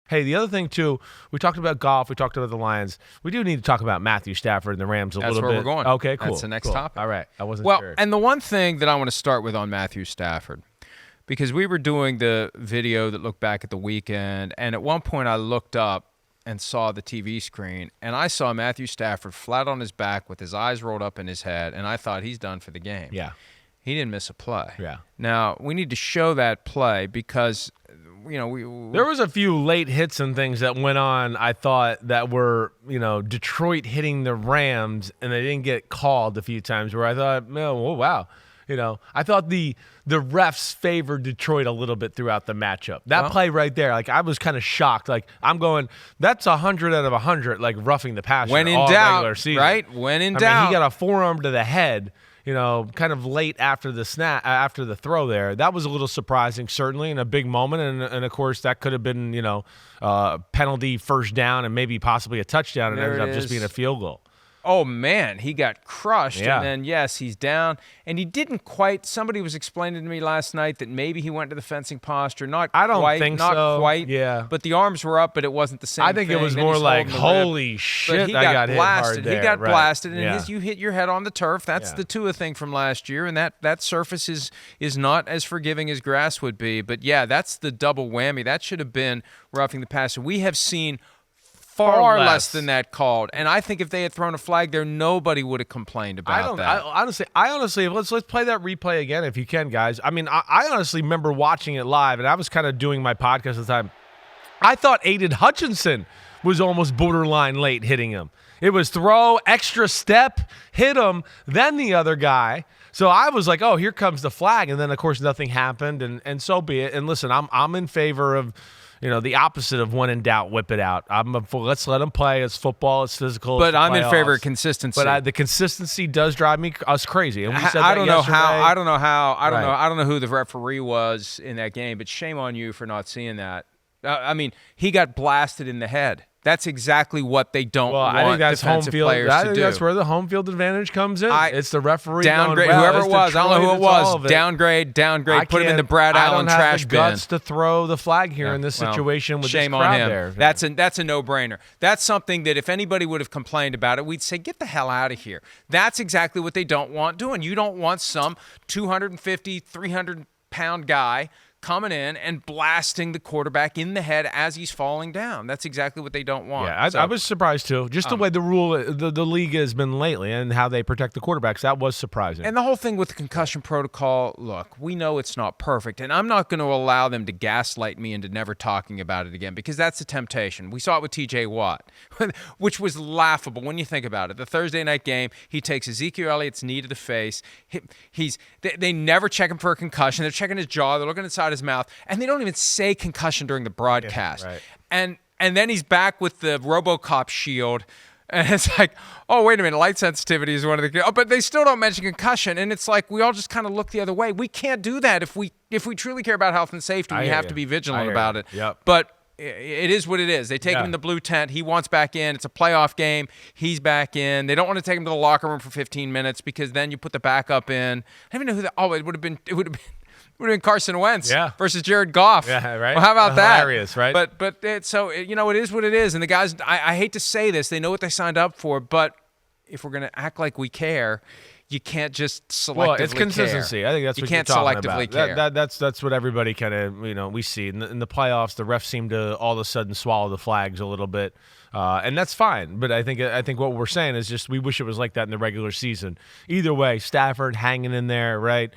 Hey, the other thing, too, we talked about golf. We talked about the Lions. We do need to talk about Matthew Stafford and the Rams a little bit. That's where we're going. Okay, cool. That's the next topic. All right. I wasn't sure. And the one thing that I want to start with on Matthew Stafford, because we were doing the video that looked back at the weekend, and at one point I looked up and saw the TV screen, and I saw Matthew Stafford flat on his back with his eyes rolled up in his head, and I thought he's done for the game. Yeah. He didn't miss a play. Yeah. Now, we need to show that play because – there was a few late hits and things that went on, I thought, that were, Detroit hitting the Rams, and they didn't get called a few times where I thought, oh, wow. I thought the refs favored Detroit a little bit throughout the matchup. That play right there, I was kind of shocked. I'm going, that's 100 out of 100, roughing the passer. When in all doubt, regular season. right? When in doubt. He got a forearm to the head. Kind of late after the after the throw there. That was a little surprising, certainly, in a big moment. And of course, that could have been, penalty, first down, and maybe possibly a touchdown, and ended up just being a field goal. Oh, man, he got crushed. Yeah. And then, yes, he's down. And he didn't quite – somebody was explaining to me last night that maybe he went to the fencing posture. I don't think so. Not quite. Yeah. But the arms were up, but it wasn't the same thing. I think it was more like, holy shit, I got hit hard there. He got blasted, and yeah. you hit your head on the turf. That's the Tua thing from last year, and that surface is not as forgiving as grass would be. But, yeah, that's the double whammy. That should have been roughing the passer. We have seen – far less than that called, and I think if they had thrown a flag there, nobody would have complained about that. I honestly, let's play that replay again if you can, guys. I mean, I honestly remember watching it live, and I was kind of doing my podcast at the time. I thought Aiden Hutchinson was almost borderline late hitting him. It was throw, extra step, hit him, then the other guy. So I was like, oh, here comes the flag, and then of course nothing happened, and so be it. And listen, I'm in favor of. The opposite of when in doubt, whip it out. Let's let them play. It's football. It's physical. But I'm in favor of consistency. But the consistency does drive us crazy. And we said I don't know yesterday. I don't know how. I don't know who the referee was in that game. But shame on you for not seeing that. He got blasted in the head. That's exactly what they don't want I think that's defensive home field. players I to think do. That's where the home field advantage comes in. It's the referee downgrade going, whoever it was. I don't know who it was. Downgrade. Put him in the Brad Allen trash bin. I don't have the guts to throw the flag here in this situation with shame this crowd on him. there. That's a no-brainer. That's something that if anybody would have complained about it, we'd say, get the hell out of here. That's exactly what they don't want doing. You don't want some 250, 300-pound guy coming in and blasting the quarterback in the head as he's falling down. That's exactly what they don't want. Yeah, I was surprised too. Just the way the league has been lately and how they protect the quarterbacks, that was surprising. And the whole thing with the concussion protocol, look, we know it's not perfect, and I'm not going to allow them to gaslight me into never talking about it again because that's a temptation. We saw it with TJ Watt, which was laughable when you think about it. The Thursday night game, he takes Ezekiel Elliott's knee to the face. They never check him for a concussion. They're checking his jaw. They're looking inside his mouth, and they don't even say concussion during the broadcast. Yeah, right. And then he's back with the RoboCop shield, and it's like, oh, wait a minute, light sensitivity is one of the but they still don't mention concussion, and it's like we all just kind of look the other way. We can't do that if we truly care about health and safety. We have to be vigilant about it. Yep. But it is what it is. They take him in the blue tent. He wants back in. It's a playoff game. He's back in. They don't want to take him to the locker room for 15 minutes because then you put the backup in. I don't even know who that. Oh, it would have been Carson Wentz versus Jared Goff. Yeah, right. Well, how about that? Hilarious, right? But it is what it is. And the guys, I hate to say this, they know what they signed up for. But if we're going to act like we care, you can't just selectively care. Well, it's consistency. I think that's what you're talking about. You can't selectively care. That's what everybody kind of we see in the playoffs. The refs seem to all of a sudden swallow the flags a little bit, and that's fine. But I think what we're saying is just we wish it was like that in the regular season. Either way, Stafford hanging in there, right?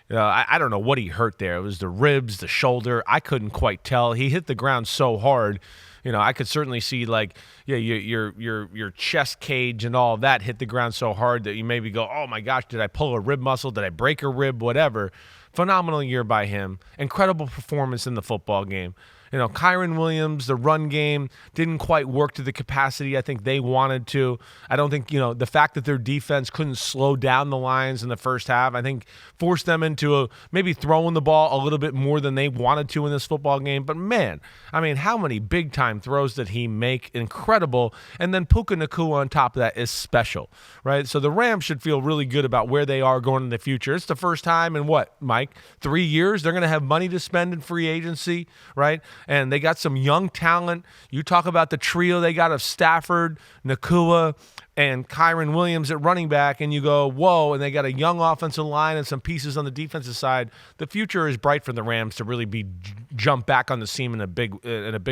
I don't know what he hurt there. It was the ribs, the shoulder. I couldn't quite tell. He hit the ground so hard. I could certainly see your chest cage and all of that hit the ground so hard that you maybe go, oh my gosh, did I pull a rib muscle? Did I break a rib? Whatever. Phenomenal year by him. Incredible performance in the football game. Kyron Williams, the run game didn't quite work to the capacity I think they wanted to. I don't think, the fact that their defense couldn't slow down the Lions in the first half, I think forced them into maybe throwing the ball a little bit more than they wanted to in this football game. But man, how many big-time throws did he make? Incredible. And then Puka Nacua on top of that is special, right? So the Rams should feel really good about where they are going in the future. It's the first time in what, Mike? 3 years? They're going to have money to spend in free agency, right? and they got some young talent. You talk about the trio they got of Stafford, Nacua, and Kyron Williams at running back, and you go, whoa, and they got a young offensive line and some pieces on the defensive side. The future is bright for the Rams to really jump back on the scene in a big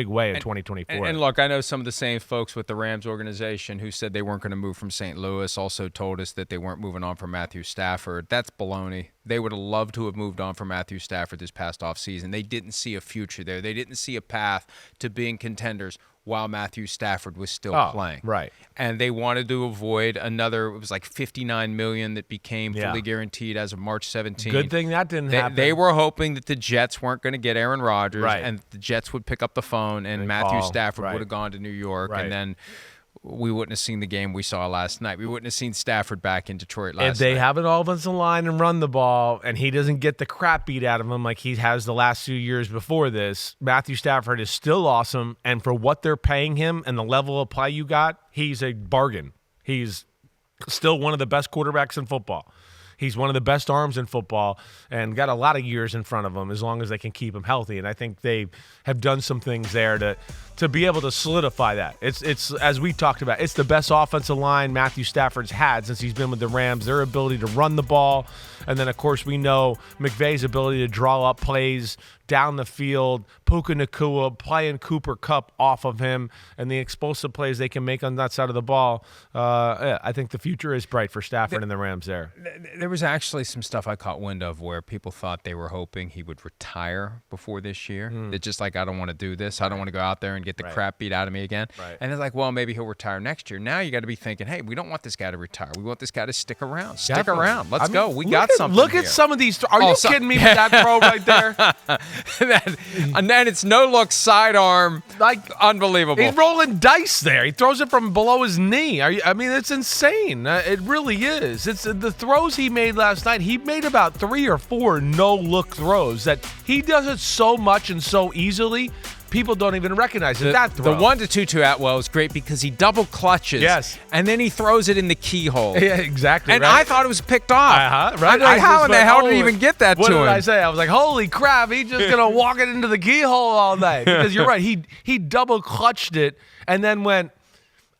way in 2024. And look, I know some of the same folks with the Rams organization who said they weren't going to move from St. Louis also told us that they weren't moving on from Matthew Stafford. That's baloney. They would have loved to have moved on from Matthew Stafford this past offseason. They didn't see a future there. They didn't see a path to being contenders while Matthew Stafford was still playing. Right. And they wanted to avoid another, it was like $59 million that became fully guaranteed as of March 17th. Good thing that didn't happen. They were hoping that the Jets weren't going to get Aaron Rodgers, right. and the Jets would pick up the phone, and Matthew Stafford would have gone to New York, and then we wouldn't have seen the game we saw last night. We wouldn't have seen Stafford back in Detroit last night. If they have an offensive line and run the ball, and he doesn't get the crap beat out of him like he has the last few years before this, Matthew Stafford is still awesome. And for what they're paying him and the level of play you got, he's a bargain. He's still one of the best quarterbacks in football. He's one of the best arms in football and got a lot of years in front of him as long as they can keep him healthy. And I think they have done some things there to be able to solidify that. It's as we talked about, it's the best offensive line Matthew Stafford's had since he's been with the Rams. Their ability to run the ball. And then, of course, we know McVay's ability to draw up plays down the field, Puka Nacua playing Cooper Kupp off of him, and the explosive plays they can make on that side of the ball. I think the future is bright for Stafford and the Rams there. There was actually some stuff I caught wind of where people thought they were hoping he would retire before this year. That just like, I don't want to do this. I don't want to go out there and get the crap beat out of me again. Right. And they're like, well, maybe he'll retire next year. Now you got to be thinking, hey, we don't want this guy to retire. We want this guy to stick around. Stick around. Let's go. We got something Look here. at some of these. Are you kidding me with that throw right there? And then it's no-look sidearm. Like, unbelievable. He's rolling dice there. He throws it from below his knee. I mean, it's insane. It really is. It's the throws he made last night. He made about 3 or 4 no-look throws that he does it so much and so easily. People don't even recognize it. That throw. The 1 to Tutu Atwell is great because he double clutches. Yes. And then he throws it in the keyhole. Yeah, exactly. And right. I thought it was picked off. Right. I'm like, how in the hell did he even get that to him? What did I say? I was like, holy crap, he's just going to walk it into the keyhole all night. Because you're right. He double clutched it and then went,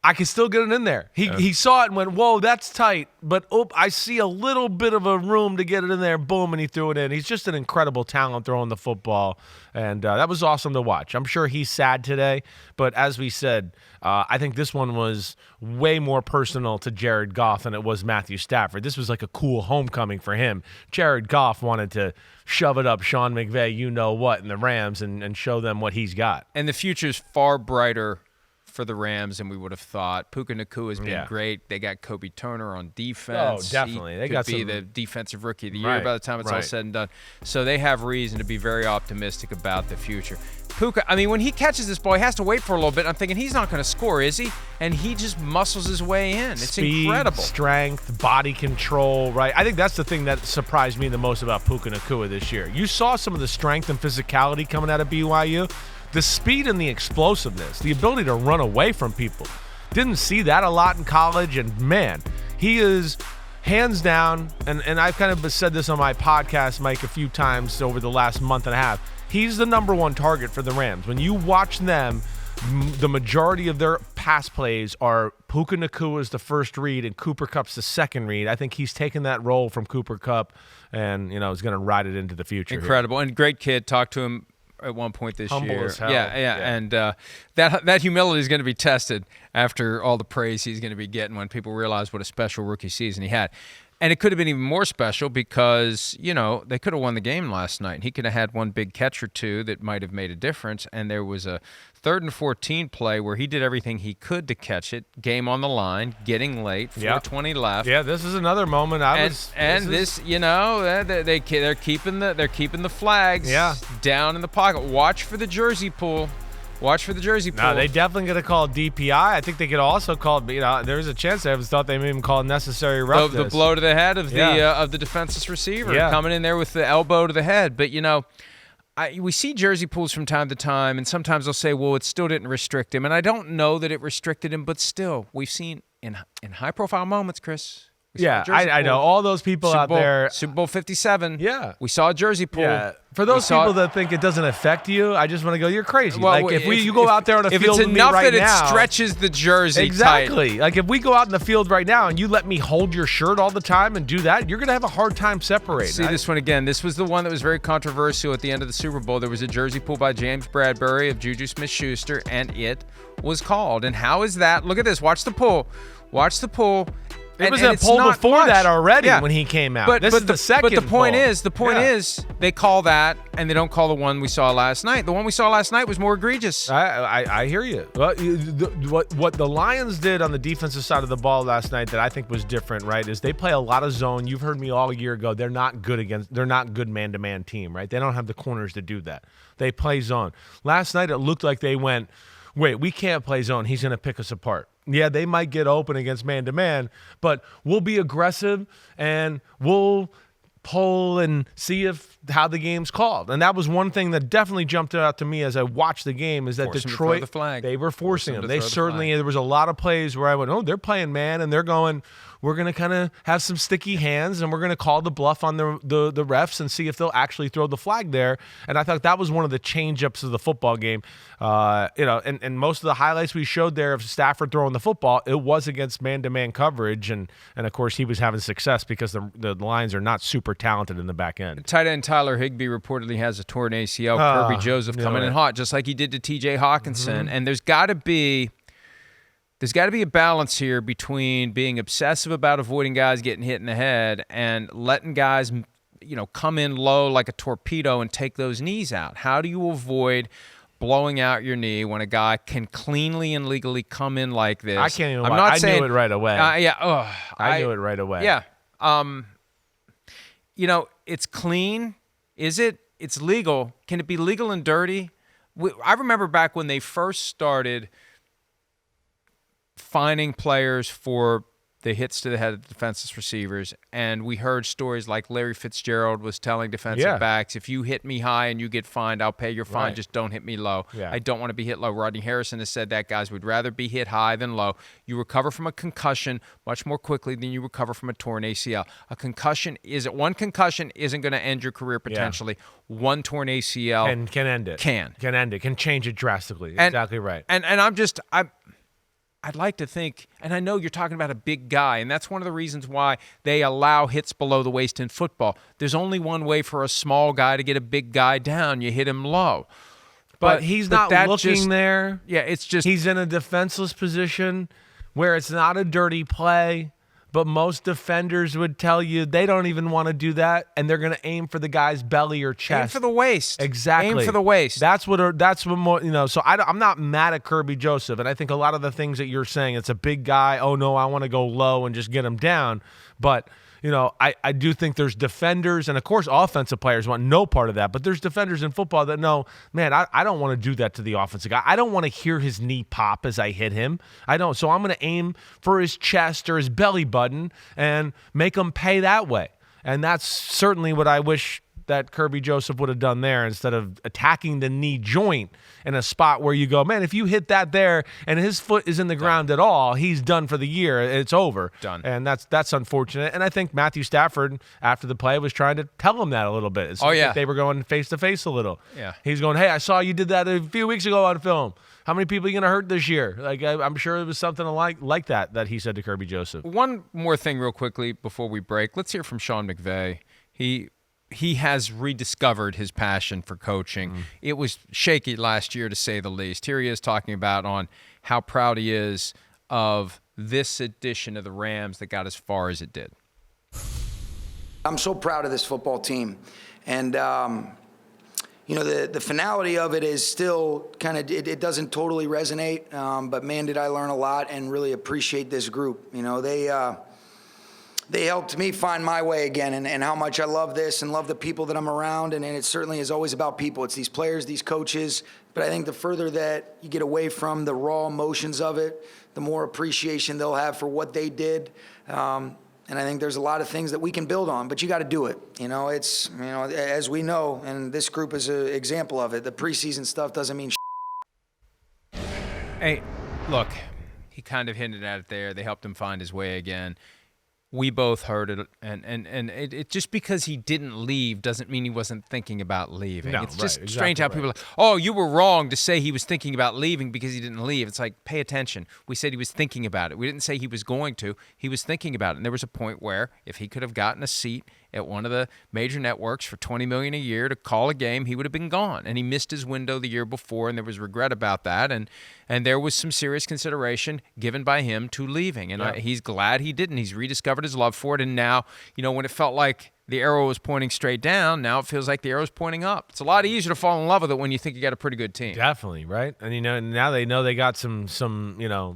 I can still get it in there. He saw it and went, whoa, that's tight. But, I see a little bit of a room to get it in there. Boom, and he threw it in. He's just an incredible talent throwing the football. And that was awesome to watch. I'm sure he's sad today. But as we said, I think this one was way more personal to Jared Goff than it was Matthew Stafford. This was like a cool homecoming for him. Jared Goff wanted to shove it up Sean McVay, you know what, in the Rams and show them what he's got. And the future's far brighter for the Rams than we would have thought. Puka Nacua has been great. They got Kobe Turner on defense. Oh, definitely. They could be the defensive rookie of the year by the time it's all said and done. So they have reason to be very optimistic about the future. Puka, I mean, when he catches this ball, he has to wait for a little bit. I'm thinking he's not going to score, is he? And he just muscles his way in. It's Speed, incredible. Strength, body control, right? I think that's the thing that surprised me the most about Puka Nacua this year. You saw some of the strength and physicality coming out of BYU. The speed and the explosiveness, the ability to run away from people. Didn't see that a lot in college, and man, he is hands down, and I've kind of said this on my podcast, Mike, a few times over the last month and a half. He's the number one target for the Rams. When you watch them, the majority of their pass plays are Puka Nacua's the first read and Cooper Kupp's the second read. I think he's taken that role from Cooper Kupp and, is going to ride it into the future. Incredible. And great kid. Talked to him at one point this Humble year. as hell. Yeah. And that humility is going to be tested after all the praise he's going to be getting when people realize what a special rookie season he had. And it could have been even more special because, they could have won the game last night. He could have had one big catch or two that might have made a difference. And there was a 3rd and 14 play where he did everything he could to catch it. Game on the line, getting late, 4:20 left. Yeah, this is another moment. They're keeping the flags down in the pocket. Watch for the jersey pull. Watch for the jersey pull. No, they definitely going to call DPI. I think they could also call it, there's a chance I thought they may even call it necessary roughness. The blow to the head of the defenseless receiver coming in there with the elbow to the head. But, we see jersey pulls from time to time, and sometimes they'll say, well, it still didn't restrict him. And I don't know that it restricted him, but still, we've seen in high-profile moments, Chris, Yeah, I know. All those people out there. Super Bowl 57. Yeah. We saw a jersey pool. Yeah. For those people that think it doesn't affect you, I just want to go, you're crazy. Well, like, if you go out there on a field with me right now. If it's enough that it stretches the jersey Exactly. tight. Like, if we go out in the field right now and you let me hold your shirt all the time and do that, you're going to have a hard time separating. See this one again. This was the one that was very controversial at the end of the Super Bowl. There was a jersey pull by James Bradbury of Juju Smith-Schuster, and it was called. And how is that? Look at this. Watch the pull. Watch the pull. It was a poll before that already when he came out. This is the second But the point poll. is, they call that, and they don't call the one we saw last night. The one we saw last night was more egregious. I hear you. What the Lions did on the defensive side of the ball last night that I think was different, right, is they play a lot of zone. You've heard me all year ago. They're not good man-to-man team, right? They don't have the corners to do that. They play zone. Last night it looked like they went, wait, we can't play zone. He's going to pick us apart. Yeah, they might get open against man-to-man, but we'll be aggressive and we'll pull and see how the game's called. And that was one thing that definitely jumped out to me as I watched the game is that Detroit, they were forcing them. They certainly, there was a lot of plays where I went, oh, they're playing man, and they're going, we're going to kind of have some sticky hands, and we're going to call the bluff on the refs and see if they'll actually throw the flag there. And I thought that was one of the change-ups of the football game. And most of the highlights we showed there of Stafford throwing the football, it was against man-to-man coverage, and of course he was having success because the Lions are not super talented in the back end. Tight end Tyler Higbee reportedly has a torn ACL. Kirby Joseph coming in hot, just like he did to T.J. Hawkinson. And there's got to be a balance here between being obsessive about avoiding guys getting hit in the head and letting guys, come in low like a torpedo and take those knees out. How do you avoid blowing out your knee when a guy can cleanly and legally come in like this? I can't even. I knew it right away. I knew it right away. Yeah. It's clean. Is it? It's legal. Can it be legal and dirty? I remember back when they first started fining players for the hits to the head of defenseless receivers, and we heard stories like Larry Fitzgerald was telling defensive backs, if you hit me high and you get fined, I'll pay your fine, just don't hit me low. I don't want to be hit low. Rodney Harrison has said that guys would rather be hit high than low. You recover from a concussion much more quickly than you recover from a torn ACL. One concussion isn't going to end your career potentially. One torn ACL can end it. Can end it. Can change it drastically. Exactly right. And I'd like to think, and I know you're talking about a big guy, and that's one of the reasons why they allow hits below the waist in football. There's only one way for a small guy to get a big guy down. You hit him low. But he's not looking there. Yeah, it's just... He's in a defenseless position where it's not a dirty play, but most defenders would tell you they don't even want to do that, and they're going to aim for the guy's belly or chest. Aim for the waist. Exactly. Aim for the waist. That's what more, so I'm not mad at Kirby Joseph, and I think a lot of the things that you're saying, it's a big guy, oh no, I want to go low and just get him down, but I do think there's defenders, and of course offensive players want no part of that, but there's defenders in football that know, man, I don't want to do that to the offensive guy. I don't want to hear his knee pop as I hit him. I don't. So I'm going to aim for his chest or his belly button and make him pay that way. And that's certainly what I wish that Kirby Joseph would have done there instead of attacking the knee joint in a spot where you go, man, if you hit that there and his foot is in the ground at all, he's done for the year. It's over. Done. And that's unfortunate. And I think Matthew Stafford, after the play, was trying to tell him that a little bit. They were going face-to-face a little. Yeah. He's going, hey, I saw you did that a few weeks ago on film. How many people are you going to hurt this year? Like I'm sure it was something like that he said to Kirby Joseph. One more thing real quickly before we break. Let's hear from Sean McVay. He has rediscovered his passion for coaching. It was shaky last year, to say the least. Here he is talking about on how proud he is of this edition of the Rams that got as far as it did. I'm so proud of this football team. And, the finality of it is still kind of, it doesn't totally resonate. But, man, did I learn a lot and really appreciate this group. They helped me find my way again and how much I love this and love the people that I'm around. And it certainly is always about people. It's these players, these coaches. But I think the further that you get away from the raw emotions of it, the more appreciation they'll have for what they did. And I think there's a lot of things that we can build on, but you got to do it. It's, as we know, and this group is an example of it, the preseason stuff doesn't mean Hey, look, he kind of hinted at it there. They helped him find his way again. we both heard it, and it just because he didn't leave doesn't mean he wasn't thinking about leaving. No, it's just right, strange how exactly people are like, oh, you were wrong to say he was thinking about leaving because he didn't leave. It's like, pay attention. We said he was thinking about it. We didn't say he was going to. He was thinking about it. And there was a point where if he could have gotten a seat at one of the major networks for $20 million a year to call a game, he would have been gone. And he missed his window the year before, and there was regret about that. And there was some serious consideration given by him to leaving. And he's glad he didn't. He's rediscovered his love for it. And now, when it felt like the arrow was pointing straight down, now it feels like the arrow's pointing up. It's a lot easier to fall in love with it when you think you got a pretty good team. Definitely, right? And now they know they got some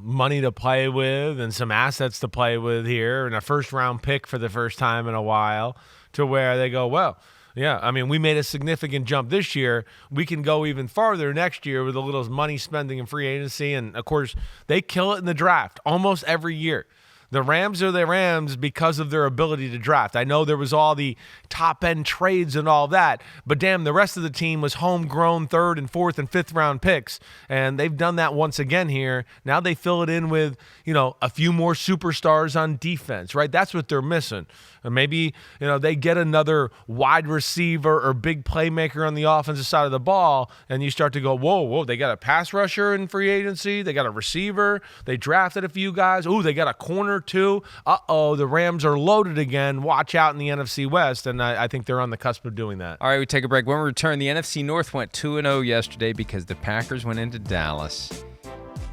money to play with and some assets to play with here, and a first-round pick for the first time in a while, to where they go, well, yeah, I mean, we made a significant jump this year. We can go even farther next year with a little money spending in free agency, and of course, they kill it in the draft almost every year. The Rams are the Rams because of their ability to draft. I know there was all the top-end trades and all that, but damn, the rest of the team was homegrown third and fourth and fifth round picks, and they've done that once again here. Now they fill it in with, a few more superstars on defense, right? That's what they're missing. Or maybe, they get another wide receiver or big playmaker on the offensive side of the ball, and you start to go, whoa, they got a pass rusher in free agency. They got a receiver. They drafted a few guys. Ooh, they got a corner too. Uh-oh, the Rams are loaded again. Watch out in the NFC West, and I think they're on the cusp of doing that. All right, we take a break. When we return, the NFC North went 2-0 yesterday because the Packers went into Dallas.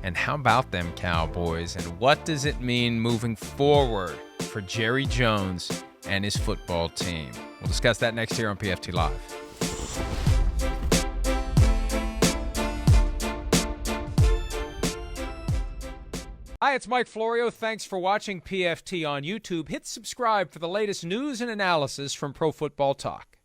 And how about them Cowboys? And what does it mean moving forward for Jerry Jones and his football team? We'll discuss that next here on PFT Live. Hi, it's Mike Florio. Thanks for watching PFT on YouTube. Hit subscribe for the latest news and analysis from Pro Football Talk.